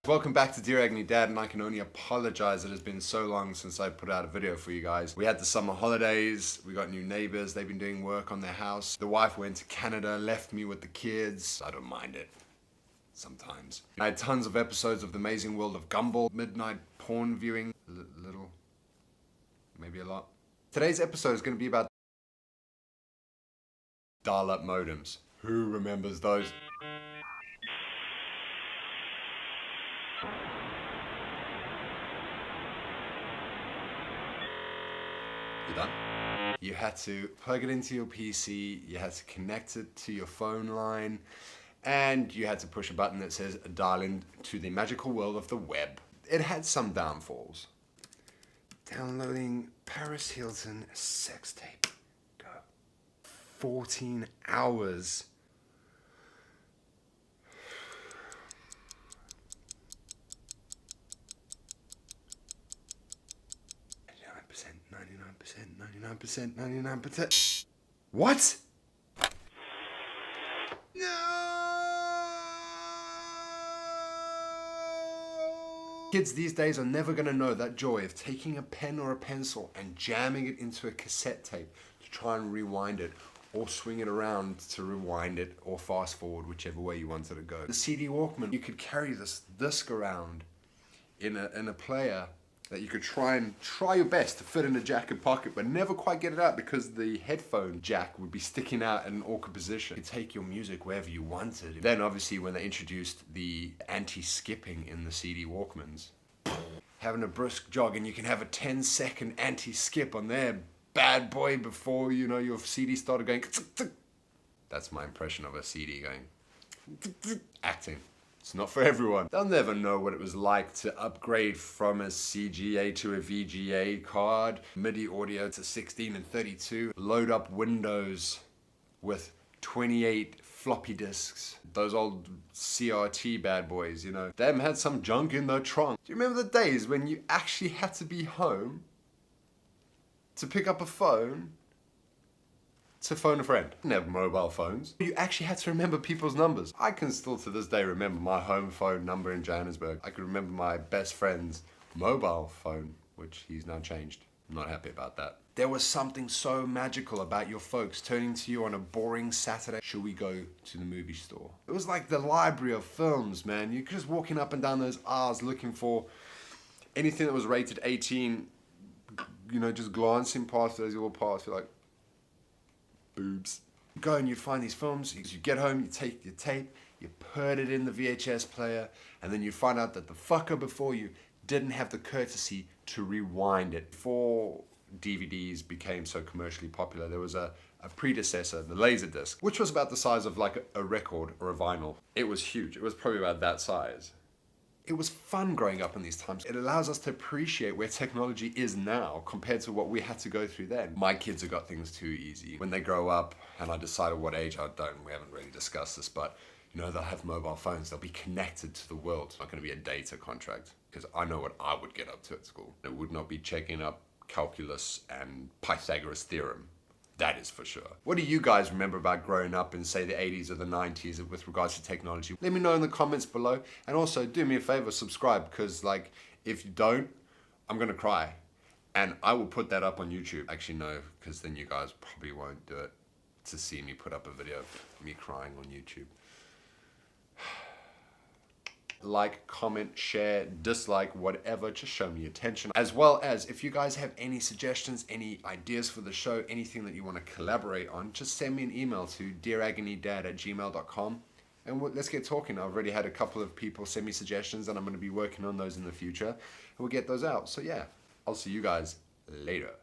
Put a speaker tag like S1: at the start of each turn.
S1: Welcome back to D.A.D, and I can only apologize it has been so long since I put out a video for you guys. We had the summer holidays, we got new neighbors, they've been doing work on their house. The wife went to Canada, left me with the kids. I don't mind it. Sometimes. I had tons of episodes of The Amazing World of Gumball, midnight porn viewing, little, maybe a lot. Today's episode is going to be about dial-up modems. Who remembers those? You done? You had to plug it into your PC, you had to connect it to your phone line, and you had to push a button that says dial in to the magical world of the web. It had some downfalls. Downloading Paris Hilton sex tape. Go. 14 hours. %, 99%. What? No! Kids these days are never gonna know that joy of taking a pen or a pencil and jamming it into a cassette tape to try and rewind it, or swing it around to rewind it, or fast forward, whichever way you wanted to go. The CD Walkman, you could carry this disc around in a player that you could try your best to fit in a jacket pocket, but never quite get it out because the headphone jack would be sticking out in an awkward position. You could take your music wherever you wanted. Then obviously when they introduced the anti-skipping in the CD Walkmans, having a brisk jog and you can have a 10-second anti-skip on there, bad boy, before you know your CD started going. That's my impression of a CD going. Acting. It's not for everyone. They'll never know what it was like to upgrade from a CGA to a VGA card, MIDI audio to 16 and 32, load up Windows with 28 floppy disks. Those old CRT bad boys, you know. Them had some junk in their trunk. Do you remember the days when you actually had to be home to pick up a phone to phone a friend? Didn't have mobile phones. You actually had to remember people's numbers. I can still to this day remember my home phone number in Johannesburg. I can remember my best friend's mobile phone, which he's now changed. I'm not happy about that. There was something so magical about your folks turning to you on a boring Saturday. Should we go to the movie store? It was like the library of films, man. You're just walking up and down those aisles looking for anything that was rated 18, you know, just glancing past those little parts, you're like, boobs. You go and you find these films, you get home, you take your tape, you put it in the VHS player, and then you find out that the fucker before you didn't have the courtesy to rewind it. Before DVDs became so commercially popular, there was a predecessor, the Laserdisc, which was about the size of like a record or a vinyl. It was huge. It was probably about that size. It was fun growing up in these times. It allows us to appreciate where technology is now compared to what we had to go through then. My kids have got things too easy. When they grow up, and I decide at what age I don't, we haven't really discussed this, but you know, they'll have mobile phones, they'll be connected to the world. It's not gonna be a data contract, because I know what I would get up to at school. It would not be checking up calculus and Pythagoras theorem. That is for sure. What do you guys remember about growing up in, say, the 80s or the 90s with regards to technology? Let me know in the comments below. And also, do me a favor, subscribe, because, like, if you don't, I'm gonna cry. And I will put that up on YouTube. Actually, no, because then you guys probably won't do it to see me put up a video of me crying on YouTube. Like, comment, share, dislike, whatever, just show me attention. As well as, if you guys have any suggestions, any ideas for the show, anything that you want to collaborate on, just send me an email to dearagonyDad@gmail.com and let's get talking. I've already had a couple of people send me suggestions and I'm going to be working on those in the future and we'll get those out. So yeah, I'll see you guys later.